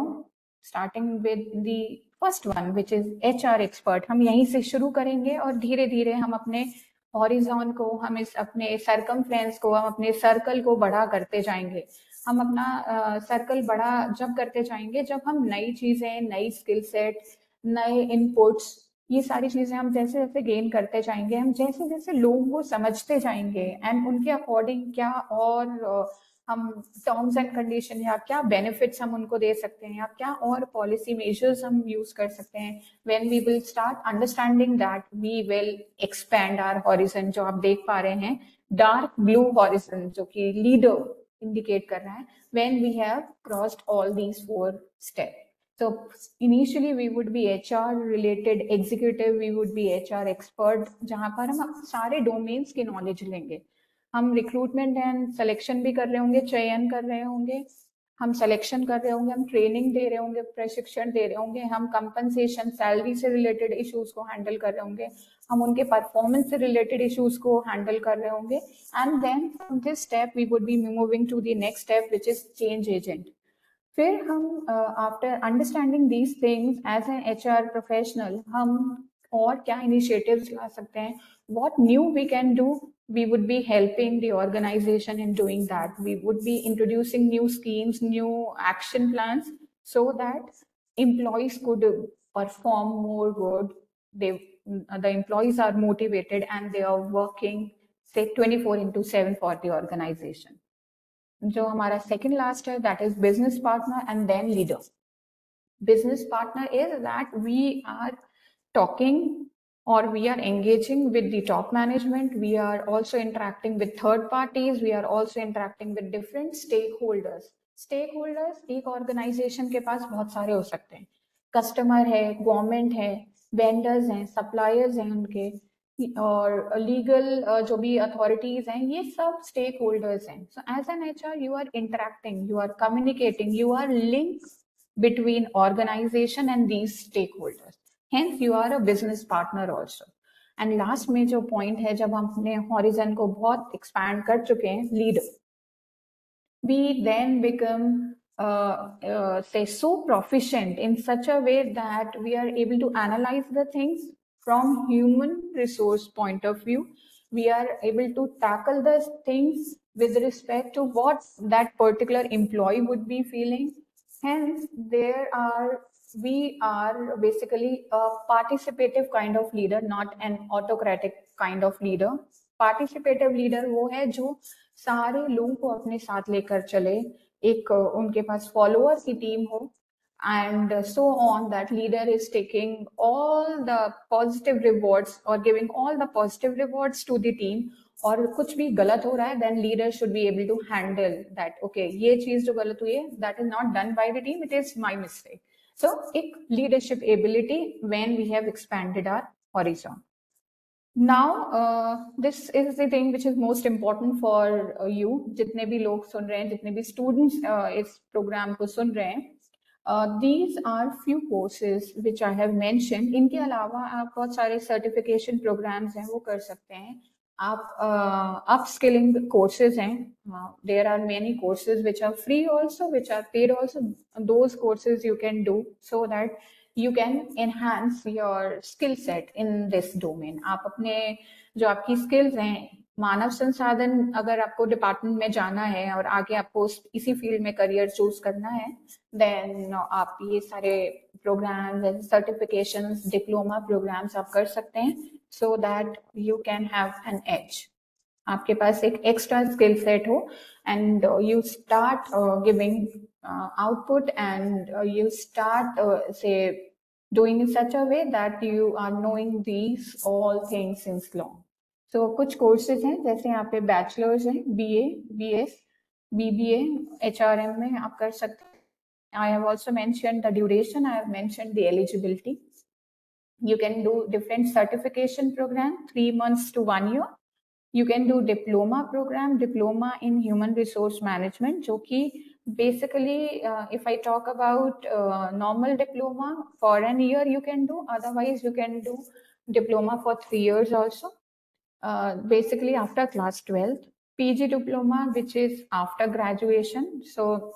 starting with the first one which is HR expert. हम यहीं से शुरू करेंगे और धीरे धीरे हम अपने हॉरिजॉन को, हम इस अपने सरकमफ्रेंस को, हम अपने सर्कल को बड़ा करते जाएंगे. हम अपना सर्कल बड़ा जब करते जाएंगे जब हम नई चीजें, नई स्किल सेट, नए इनपुट्स, ये सारी चीजें हम जैसे जैसे गेन करते जाएंगे, हम जैसे जैसे लोगों को समझते जाएंगे एंड उनके अकॉर्डिंग क्या और हम टर्म्स एंड कंडीशन या क्या बेनिफिट्स हम उनको दे सकते हैं या क्या और पॉलिसी मेजर्स हम यूज कर सकते हैं. When we will start understanding that, we will expand our horizon. जो आप देख पा रहे हैं डार्क ब्लू हॉरिजन जो कि लीडर इंडिकेट कर रहा है, when we have crossed all these 4 steps. So initially we would be HR related executive, we would be HR expert, जहां पर हम सारे डोमेन्स के नॉलेज लेंगे. हम रिक्रूटमेंट एंड सिलेक्शन भी कर रहे होंगे, चयन कर रहे होंगे, हम सिलेक्शन कर रहे होंगे, हम ट्रेनिंग दे रहे होंगे, प्रशिक्षण दे रहे होंगे, हम कंपनसेशन, सैलरी से रिलेटेड इश्यूज को हैंडल कर रहे होंगे, हम उनके परफॉर्मेंस से रिलेटेड इश्यूज को हैंडल कर रहे होंगे. And then from this step we would be moving to the next step which is change agent. फिर हम after understanding these things as an HR professional, हम और क्या इनिशिएटिव्स ला सकते हैं, what new we can do, we would be helping the organization in doing that. We would be introducing new schemes, new action plans so that employees could perform more good. The employees are motivated and they are working say 24/7 for the organization. जो हमारा सेकेंड लास्ट है that is business partner and then leader. Business partner is that we are talking or we are engaging with the top management, we are also interacting with third parties, we are also interacting with different stakeholders. Stakeholders एक organization के पास बहुत सारे हो सकते हैं, कस्टमर है, गवर्नमेंट है, वेंडर्स हैं, सप्लायर्स हैं उनके, और लीगल जो भी अथॉरिटीज हैं, ये सब स्टेक होल्डर्स हैं. So as an HR you are interacting, you are communicating, you are link between organisation and these stakeholders. Hence you are a business partner also. And last में जो पॉइंट है, जब हम अपने हॉरिजन को बहुत एक्सपैंड कर चुके हैं, leader, we then become say so proficient in such a way that we are able to analyze the things from human resource point of view. We are able to tackle the things with respect to what that particular employee would be feeling. Hence we are basically a participative kind of leader, not an autocratic kind of leader. Participative leader वो है जो सारे लोगों को अपने साथ लेकर चले, एक उनके पास फॉलोअर्स की टीम हो, and so on, that leader is taking all the positive rewards or giving all the positive rewards to the team, और कुछ भी गलत हो रहा है then leader should be able to handle that, okay ये चीज जो गलत हुई है that is not done by the team, it is my mistake. So एक leadership ability when we have expanded our horizon. Now this is the thing which is most important for you, जितने भी लोग सुन रहे हैं, जितने भी students इस program को सुन रहे हैं, these are few courses which I have mentioned. इनके अलावा आप बहुत सारे certification programs हैं वो कर सकते हैं. आप upskilling courses हैं, there are many courses which are free also, which are paid also. Those courses you can do so that you can enhance your skill set in this domain. आप अपने जो आपकी skills हैं, मानव संसाधन अगर आपको डिपार्टमेंट में जाना है और आगे आपको इसी फील्ड में करियर चूज करना है, देन आप ये सारे प्रोग्राम्स, सर्टिफिकेशंस, डिप्लोमा प्रोग्राम्स आप कर सकते हैं, so that you can have an edge. आपके पास एक एक्स्ट्रा स्किल सेट हो and you start giving output and you start say doing in such a way that you are knowing these all things since long. So कुछ courses हैं, जैसे यहाँ पे bachelor's हैं, BA, BS, BBA, HRM में आप कर सकते हैं. I have also mentioned the duration, I have mentioned the eligibility. You can do different certification program, 3 months to 1 year. You can do diploma program, diploma in human resource management, जो कि basically if I talk about normal diploma for an year you can do, otherwise you can do diploma for 3 years also, basically after class 12th. PG diploma, which is after graduation. So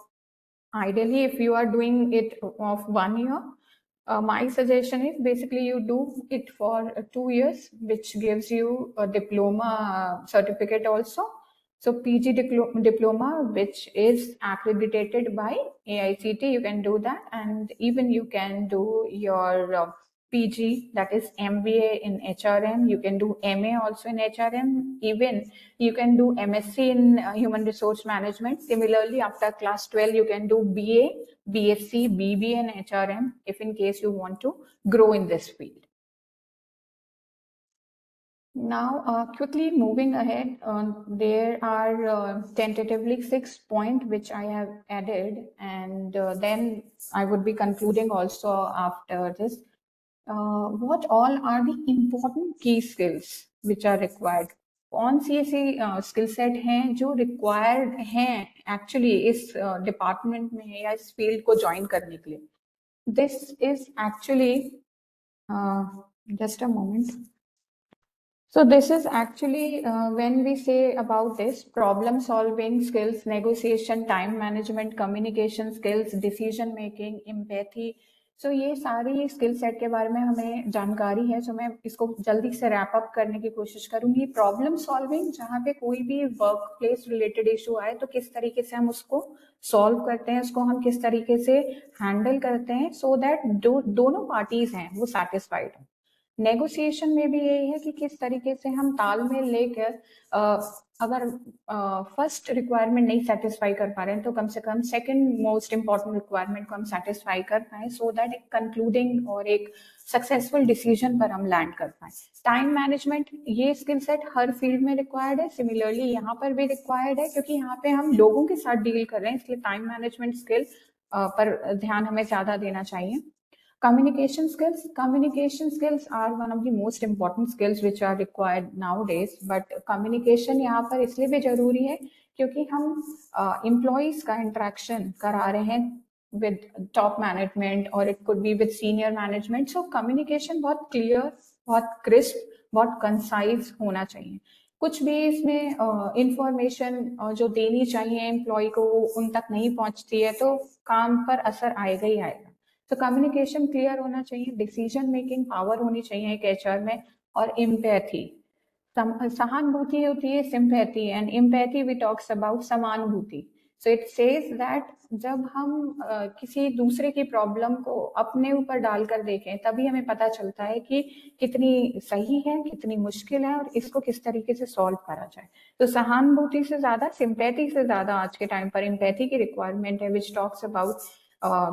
ideally if you are doing it of 1 year, my suggestion is basically you do it for 2 years, which gives you a diploma certificate also. So PG diploma, which is accredited by AICT, you can do that, and even you can do your PG, that is MBA in HRM. You can do MA also in HRM. Even you can do MSc in human resource management. Similarly, after class 12, you can do BA, BSc, BBA and HRM if in case you want to grow in this field. Now, quickly moving ahead, there are tentatively 6 points which I have added, and then I would be concluding also after this. What all are the important key skills which are required? कौन सी ऐसी स्किल सेट हैं जो रिक्वायर्ड हैं एक्चुअली इस डिपार्टमेंट में या इस फील्ड को ज्वाइन करने के लिए? This is actually just a moment. So this is actually when we say about this, problem solving skills, negotiation, time management, communication skills, decision making, empathy. So ये सारी स्किल सेट के बारे में हमें जानकारी है, so मैं इसको जल्दी से रैप अप करने की कोशिश करूंगी. प्रॉब्लम सॉल्विंग, जहाँ पे कोई भी वर्क प्लेस रिलेटेड इशू आए तो किस तरीके से हम उसको सॉल्व करते हैं, उसको हम किस तरीके से हैंडल करते हैं, सो दैट दोनों पार्टीज हैं वो सेटिस्फाइड हो. नेगोशिएशन में भी यही है कि किस तरीके से हम तालमेल लेकर अगर फर्स्ट रिक्वायरमेंट नहीं सेटिस्फाई कर पा रहे हैं तो कम से कम सेकंड मोस्ट इम्पॉर्टेंट रिक्वायरमेंट को हम सेटिस्फाई कर पाए, सो दैट एक कंक्लूडिंग और एक सक्सेसफुल डिसीजन पर हम लैंड कर पाए. टाइम मैनेजमेंट, ये स्किल सेट हर फील्ड में रिक्वायर्ड है, सिमिलरली यहाँ पर भी रिक्वायर्ड है, क्योंकि यहाँ पे हम लोगों के साथ डील कर रहे हैं, इसलिए टाइम मैनेजमेंट स्किल पर ध्यान हमें ज्यादा देना चाहिए. Communication skills are one of the most important skills which are required nowadays. But communication यहाँ पर इसलिए भी जरूरी है क्योंकि हम employees का interaction करा रहे हैं with top management or it could be with senior management. So communication बहुत clear, बहुत crisp, बहुत concise होना चाहिए. कुछ भी इसमें इंफॉर्मेशन जो देनी चाहिए एम्प्लॉय को उन तक नहीं पहुंचती है तो काम पर असर आएगा ही आएगा. तो कम्युनिकेशन क्लियर होना चाहिए, डिसीजन मेकिंग पावर होनी चाहिए एक एचआर में, और एम्पैथी, सहानुभूति होती है sympathy, and empathy we talks about समानुभूति. सो इट सेज दैट जब हम किसी दूसरे की प्रॉब्लम को अपने ऊपर डालकर देखें तभी हमें पता चलता है कि कितनी सही है, कितनी मुश्किल है और इसको किस तरीके से सॉल्व करा जाए. तो सहानुभूति से ज्यादा, सिंपैथी से ज्यादा आज के टाइम पर एम्पैथी की रिक्वायरमेंट है, which talks about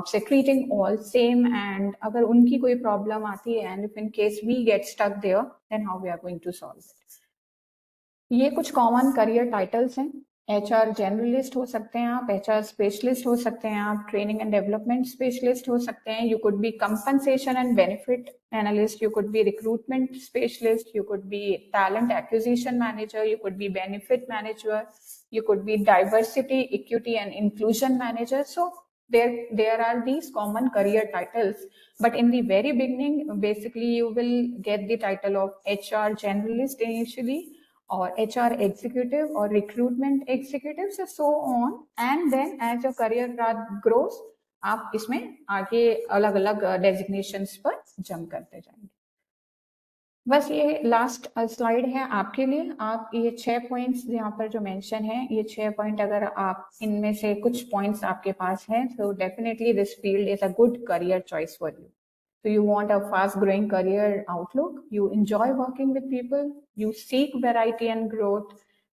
say treating all same, and अगर उनकी कोई problem आती है and if in case we get stuck there, then how we are going to solve it. ये कुछ कॉमन करियर टाइटल्स हैं. एचआर जनरलिस्ट हो सकते हैं आप, एचआर स्पेशलिस्ट हो सकते हैं आप, ट्रेनिंग एंड डेवलपमेंट स्पेशलिस्ट हो सकते हैं, you could be compensation and benefit analyst, you could be recruitment specialist, you could be talent acquisition manager, you could be benefit manager, you could be diversity, equity and inclusion manager. So there are these common career titles, but in the very beginning basically you will get the title of HR generalist initially, or HR executive or recruitment executive, so on, and then as your career path grows आप इसमें आगे अलग अलग designations पर jump करते जाएंगे. बस ये लास्ट स्लाइड है आपके लिए. आप ये 6 पॉइंट्स यहाँ पर जो मेंशन है, ये 6 पॉइंट अगर आप इनमें से कुछ पॉइंट्स आपके पास हैं, तो definitely this field is a good career choice for you. So you want a fast growing career outlook, you enjoy working with people, you seek variety and growth,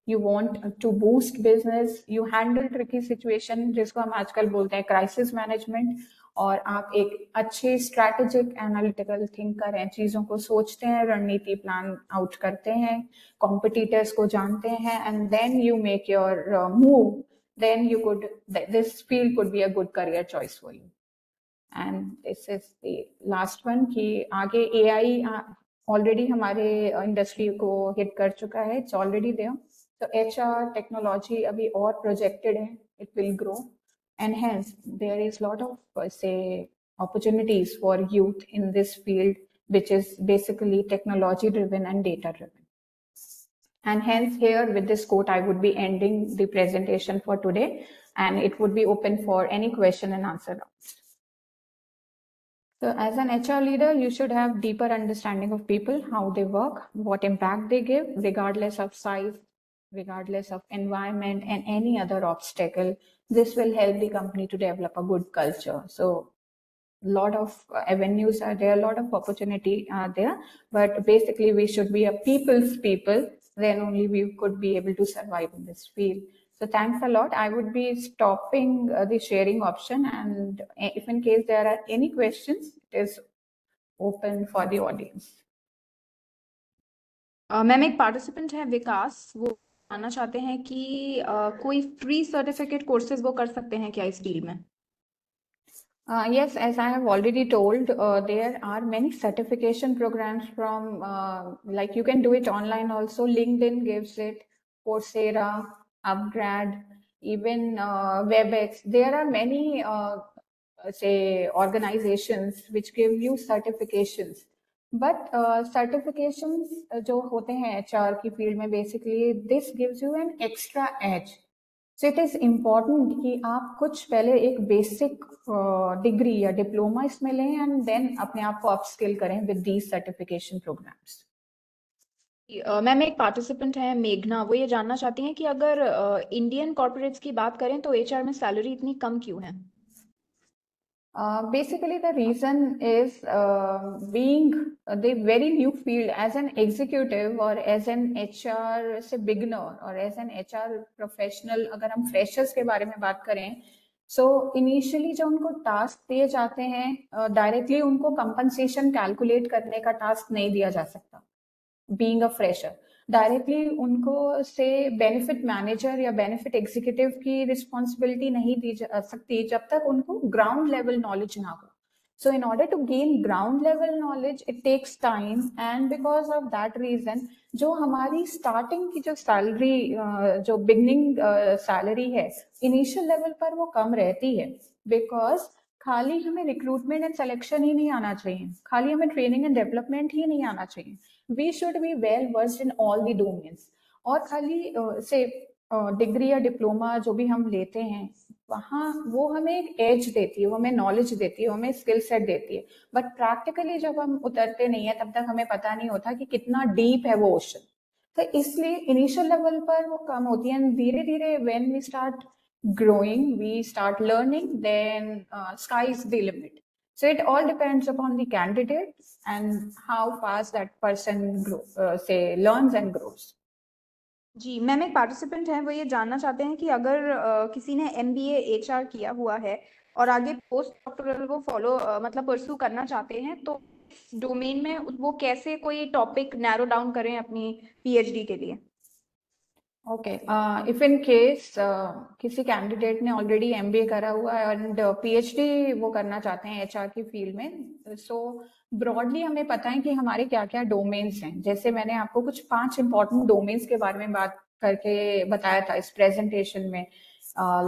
you want to boost business, you handle tricky situation जिसको हम आजकल बोलते हैं crisis management, और आप एक अच्छे स्ट्रैटेजिक एनालिटिकल थिंकर हैं, चीजों को सोचते हैं, रणनीति प्लान आउट करते हैं, कॉम्पिटिटर्स को जानते हैं, and then you make your move, then you could, this field could be a good career choice for you. And this is the last one कि आगे एआई ऑलरेडी हमारे इंडस्ट्री को हिट कर चुका है, इट्स ऑलरेडी देयर. तो एचआर टेक्नोलॉजी अभी और प्रोजेक्टेड है, it will grow, and hence there is a lot of say opportunities for youth in this field, which is basically technology driven and data driven. And hence here with this quote I would be ending the presentation for today, and it would be open for any question and answer rounds. So as an HR leader, you should have deeper understanding of people, how they work, what impact they give, regardless of size, regardless of environment and any other obstacle. This will help the company to develop a good culture. So a lot of avenues are there, a lot of opportunity are there, but basically we should be a people's people, then only we could be able to survive in this field. So thanks a lot. I would be stopping the sharing option, and if in case there are any questions, it is open for the audience. Ma'am एक पार्टिसिपेंट है विकास, वो जानना चाहते हैं कि कोई फ्री सर्टिफिकेट कोर्सेज वो कर सकते हैं क्या इस फील्ड में? Yes, as I have already told, there are many certification programs from, like you can do it online also. LinkedIn gives it, Coursera, Upgrad, even WebEx. There are many, say, organizations which give you certifications. But certifications जो होते हैं HR की फील्ड में, basically this gives you an extra edge. So it is important कि आप कुछ पहले एक बेसिक डिग्री या डिप्लोमा इसमें लें, एंड देन अपने आप को अपस्किल करें with these certification programmes. Ma'am एक पार्टिसिपेंट है मेघना, वो ये जानना चाहती हैं कि अगर इंडियन कॉर्पोरेट्स की बात करें तो एचआर में सैलरी इतनी कम क्यों है? Basically the reason is being the very new field as an executive or as an HR से beginner or as an HR professional. अगर हम freshers के बारे में बात करें, so initially जो उनको टास्क दिए जाते हैं, डायरेक्टली उनको कंपनसेशन कैलकुलेट करने का टास्क नहीं दिया जा सकता. बीइंग अ फ्रेशर डायरेक्टली उनको से बेनिफिट मैनेजर या बेनिफिट एग्जीक्यूटिव की रिस्पॉन्सिबिलिटी नहीं दी जा सकती जब तक उनको ग्राउंड लेवल नॉलेज ना हो. So in order to gain ground level knowledge, it takes time, and because of that reason जो हमारी स्टार्टिंग की जो सैलरी, जो बिगनिंग सैलरी है इनिशियल लेवल पर, वो कम रहती है. बिकॉज खाली हमें रिक्रूटमेंट एंड सिलेक्शन ही नहीं आना चाहिए, खाली हमें ट्रेनिंग एंड डेवलपमेंट ही नहीं आना चाहिए. We should be well versed in all the domains. और खाली से डिग्री या डिप्लोमा जो भी हम लेते हैं वहाँ वो हमें एक एज देती है, वो हमें नॉलेज देती है, वो हमें स्किल सेट देती है, बट प्रैक्टिकली जब हम उतरते नहीं है तब तक हमें पता नहीं होता कि कितना डीप है वो ओशन. तो इसलिए इनिशियल लेवल पर वो कम होती है, एंड धीरे धीरे when we start growing, we start learning, then sky is the limit. So it all depends upon the candidate and how fast that person say learns and grows. जी मैम एक पार्टिसिपेंट है, वो ये जानना चाहते हैं कि अगर किसी ने MBA HR किया हुआ है और आगे पोस्ट डॉक्टरल वो फॉलो मतलब परस्यू करना चाहते हैं, तो इस डोमेन में वो कैसे कोई टॉपिक नैरो डाउन करें अपनी पीएचडी के लिए? ओके, इफ इन केस किसी कैंडिडेट ने ऑलरेडी एमबीए करा हुआ है एंड पीएचडी वो करना चाहते हैं एचआर की फील्ड में, सो ब्रॉडली हमें पता है कि हमारे क्या क्या डोमेन्स हैं। जैसे मैंने आपको कुछ 5 इंपॉर्टेंट डोमेन्स के बारे में बात करके बताया था इस प्रेजेंटेशन में,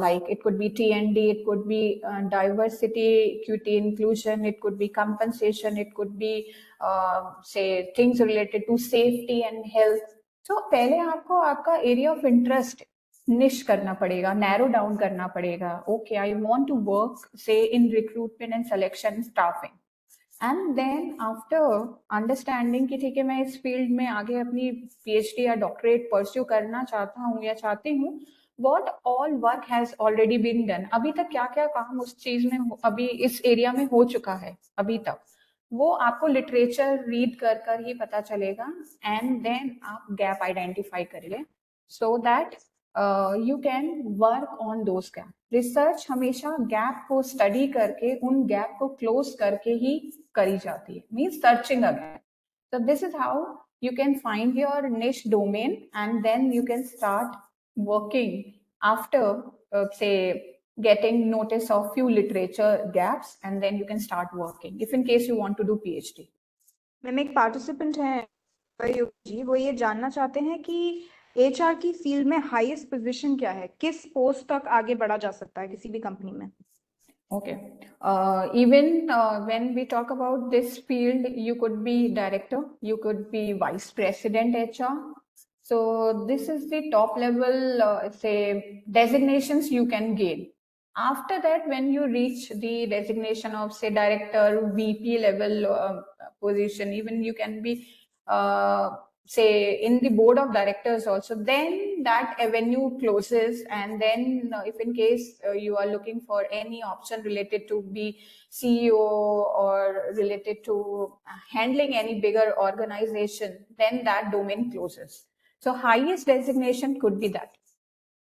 like it could be T&D, it could be diversity, equity, inclusion, it could be compensation, it could be say things related to safety and health. तो पहले आपको आपका एरिया ऑफ इंटरेस्ट निश करना पड़ेगा, नैरो डाउन करना पड़ेगा। Okay, I want to work से in recruitment and selection staffing, and then after understanding कि ठीक है मैं इस फील्ड में आगे अपनी पीएचडी या डॉक्टरेट परस्यू करना चाहता हूँ या चाहती हूँ, what all work has already been done, अभी तक क्या क्या काम उस चीज में अभी इस एरिया में हो चुका है अभी तक, वो आपको लिटरेचर रीड कर कर ही पता चलेगा। एंड देन आप गैप आइडेंटिफाई करिए सो that you can work on those gap. Research हमेशा गैप को स्टडी करके उन गैप को क्लोज करके ही करी जाती है, means searching a gap. So this is how you can find your niche domain, and then you can start working after say getting notice of few literature gaps, and then you can start working if in case you want to do PhD. Ma'am एक पार्टिसिपेंट है जी, वो ये जानना चाहते हैं कि एचआर की फील्ड में हाईएस्ट पोजीशन क्या है, किस पोस्ट तक आगे बढ़ा जा सकता है किसी भी कंपनी में? Okay. Even when we talk about this field, you could be director, you could be vice president HR. So this is the top level, say, designations you can gain. After that, when you reach the designation of, say, director, VP level position, even you can be say in the board of directors also, then that avenue closes. And then if in case you are looking for any option related to be CEO or related to handling any bigger organization, then that domain closes. So highest designation could be that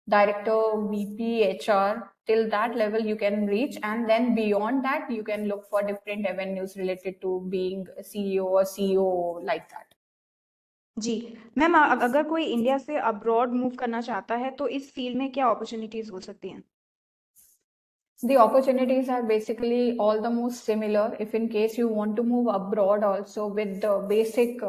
director, VP, HR, till that level you can reach, and then beyond that you can look for different avenues related to being a CEO or CEO, like that. जी मैम, अगर कोई इंडिया से अब्रॉड मूव करना चाहता है तो इस फील्ड में क्या अपॉर्चुनिटीज हो सकती हैं? The opportunities are basically all the most similar. If in case you want to move abroad also with the basic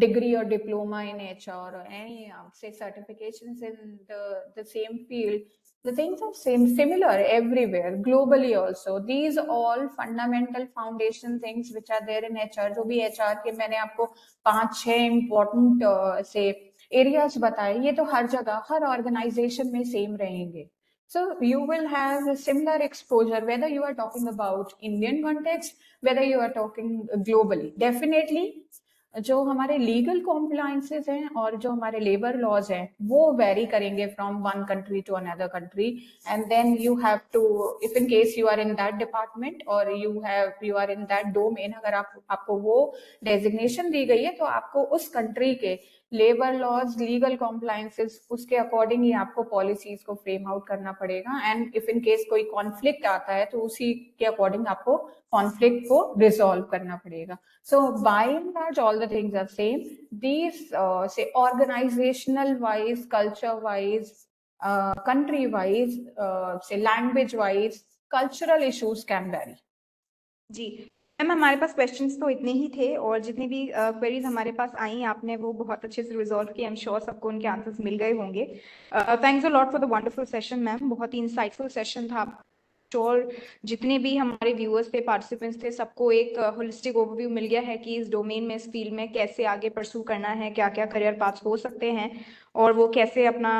degree or diploma in HR or any say certifications in the same field, the things are similar everywhere, globally also. These all fundamental foundation things which are there in HR, जो भी HR के मैंने आपको 5-6 important say areas बताए, ये तो हर जगह हर organization में same रहेंगे. So you will have a similar exposure, whether you are talking about Indian context, whether you are talking globally. Definitely, जो हमारे लीगल कॉम्प्लायंसेस हैं और जो हमारे लेबर लॉज हैं वो वेरी करेंगे from one country to another country, and then you have to, if in case you are in that department और you are in that domain, अगर आपको वो डेजिग्नेशन दी गई है तो आपको उस कंट्री के लेबर लॉज, लीगल कॉम्प्लायंसेस, उसके अकॉर्डिंग ही आपको पॉलिसीज को फ्रेम आउट करना पड़ेगा। एंड इफ इन केस कोई कॉन्फ्लिक्ट आता है तो उसी के अकॉर्डिंग आपको कॉन्फ्लिक्ट को रिजॉल्व करना पड़ेगा। So by and large, all the things are same. These say organizational wise, culture wise, country wise, say language wise, cultural issues can vary. जी मैम, हमारे पास क्वेश्चंस तो इतने ही थे, और जितनी भी क्वेरीज हमारे पास आई आपने वो बहुत अच्छे से रिजॉल्व किए। आई एम श्योर सबको उनके आंसर्स मिल गए होंगे। Thanks a lot for the wonderful session ma'am, बहुत ही इंसाइटफुल सेशन था। श्योर जितने भी हमारे व्यूअर्स थे, पार्टिसिपेंट्स थे, सबको एक होलिस्टिक ओवरव्यू मिल गया है कि इस डोमेन में, इस फील्ड में कैसे आगे परस्यू करना है, क्या क्या करियर पाथ्स हो सकते हैं और वो कैसे अपना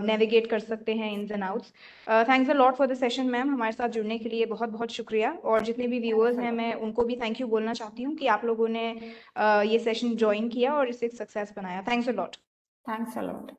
नेविगेट कर सकते हैं ins and outs. Thanks a lot for the session ma'am, हमारे साथ जुड़ने के लिए बहुत बहुत शुक्रिया। और जितने भी व्यूअर्स हैं मैं उनको भी थैंक यू बोलना चाहती हूँ कि आप लोगों ने ये सेशन ज्वाइन किया और इसे सक्सेस बनाया। Thanks a lot. Thanks a lot.